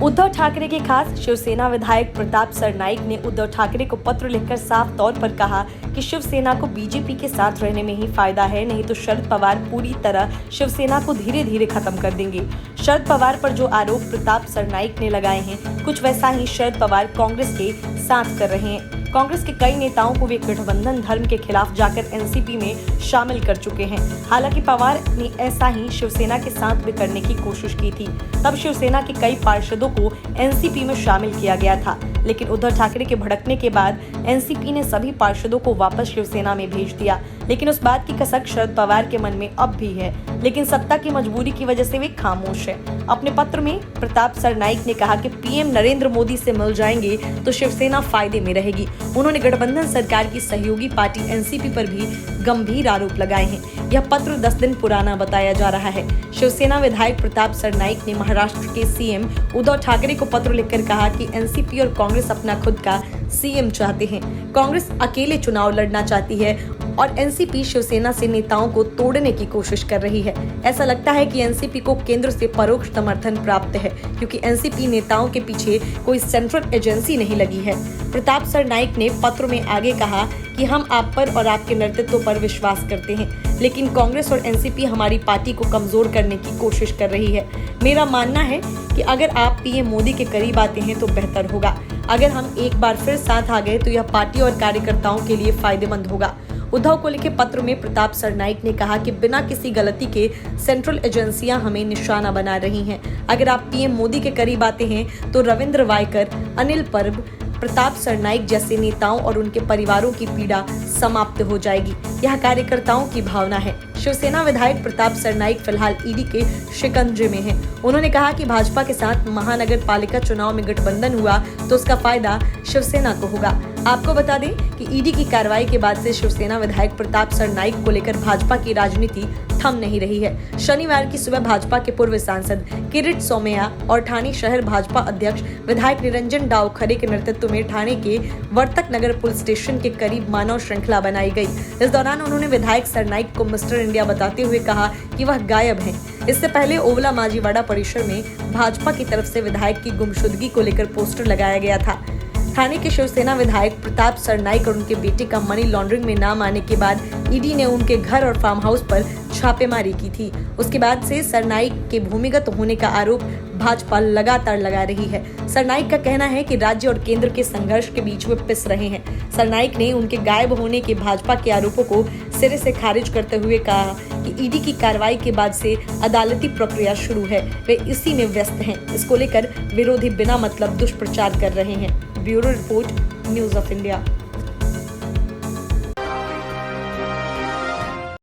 उद्धव ठाकरे के खास शिवसेना विधायक प्रताप सरनाईक ने उद्धव ठाकरे को पत्र लिखकर साफ तौर पर कहा कि शिवसेना को बीजेपी के साथ रहने में ही फायदा है, नहीं तो शरद पवार पूरी तरह शिवसेना को धीरे धीरे खत्म कर देंगे। शरद पवार पर जो आरोप प्रताप सरनाईक ने लगाए हैं, कुछ वैसा ही शरद पवार कांग्रेस के साथ कर रहे हैं। कांग्रेस के कई नेताओं को वे गठबंधन धर्म के खिलाफ जाकर एनसीपी में शामिल कर चुके हैं। हालांकि पवार ने ऐसा ही शिवसेना के साथ भी करने की कोशिश की थी। तब शिवसेना के कई पार्षदों को एनसीपी में शामिल किया गया था, लेकिन उद्धव ठाकरे के भड़कने के बाद एनसीपी ने सभी पार्षदों को वापस शिवसेना में भेज दिया। लेकिन उस बात की कसक शरद पवार के मन में अब भी है, लेकिन सत्ता की मजबूरी की वजह से वे खामोश है। अपने पत्र में प्रताप सरनाईक ने कहा कि पीएम नरेंद्र मोदी से मिल जाएंगे तो शिवसेना फायदे में रहेगी। उन्होंने गठबंधन सरकार की सहयोगी पार्टी एनसीपी पर भी गंभीर आरोप लगाए हैं। यह पत्र 10 दिन पुराना बताया जा रहा है। शिवसेना विधायक प्रताप सरनाईक ने महाराष्ट्र के सीएम उद्धव ठाकरे को पत्र लिखकर कहा कि एनसीपी और कांग्रेस अपना खुद का सीएम चाहते हैं। कांग्रेस अकेले चुनाव लड़ना चाहती है और एनसीपी शिवसेना से नेताओं को तोड़ने की कोशिश कर रही है। ऐसा लगता है कि एनसीपी को केंद्र से परोक्ष समर्थन प्राप्त है, क्योंकि एनसीपी नेताओं के पीछे कोई सेंट्रल एजेंसी नहीं लगी है। प्रताप सरनाईक ने पत्र में आगे कहा कि हम आप पर और आपके नेतृत्व पर विश्वास करते हैं, लेकिन कांग्रेस और एनसीपी हमारी पार्टी को कमजोर करने की कोशिश कर रही है। मेरा मानना है कि अगर आप पीएम मोदी के करीब आते हैं तो बेहतर होगा। अगर हम एक बार फिर साथ आ गए तो यह पार्टी और कार्यकर्ताओं के लिए फायदेमंद होगा। उद्धव को लिखे पत्र में प्रताप सरनाईक ने कहा कि बिना किसी गलती के सेंट्रल एजेंसियां हमें निशाना बना रही हैं। अगर आप पीएम मोदी के करीब आते हैं तो रविंद्र वायकर, अनिल परब, प्रताप सरनाईक जैसे नेताओं और उनके परिवारों की पीड़ा समाप्त हो जाएगी। यह कार्यकर्ताओं की भावना है। शिवसेना विधायक प्रताप सरनाईक फिलहाल ईडी के शिकंजे में हैं। उन्होंने कहा कि भाजपा के साथ महानगर पालिका चुनाव में गठबंधन हुआ तो उसका फायदा शिवसेना को होगा। आपको बता दें कि ईडी की कार्रवाई के बाद से शिवसेना विधायक प्रताप सरनाईक को लेकर भाजपा की राजनीति थम नहीं रही है। शनिवार की सुबह भाजपा के पूर्व सांसद किरीट सोमैया और ठाणे शहर भाजपा अध्यक्ष विधायक निरंजन डावखरे के नेतृत्व में ठाणे के वर्तक नगर पुलिस स्टेशन के करीब मानव श्रृंखला बनाई गई। इस दौरान उन्होंने विधायक सरनाईक को मिस्टर इंडिया बताते हुए कहा कि वह गायब हैं। इससे पहले ओवला माजीवाड़ा परिसर में भाजपा की तरफ से विधायक की गुमशुदगी को लेकर पोस्टर लगाया गया था। ठाणे के शिवसेना विधायक प्रताप सरनाईक और उनके बेटे का मनी लॉन्ड्रिंग में नाम आने के बाद ईडी ने उनके घर और फार्म हाउस पर छापेमारी की थी। उसके बाद से सरनाईक के भूमिगत होने का आरोप भाजपा लगातार लगा रही है। सरनाईक का कहना है कि राज्य और केंद्र के संघर्ष के बीच वे पिस रहे हैं। सरनाईक ने उनके गायब होने के भाजपा के आरोपों को सिरे से खारिज करते हुए कहा कि ईडी की कार्रवाई के बाद से अदालती प्रक्रिया शुरू है, वे इसी में व्यस्त हैं। इसको लेकर विरोधी बिना मतलब दुष्प्रचार कर रहे हैं। Bureau report, news of India.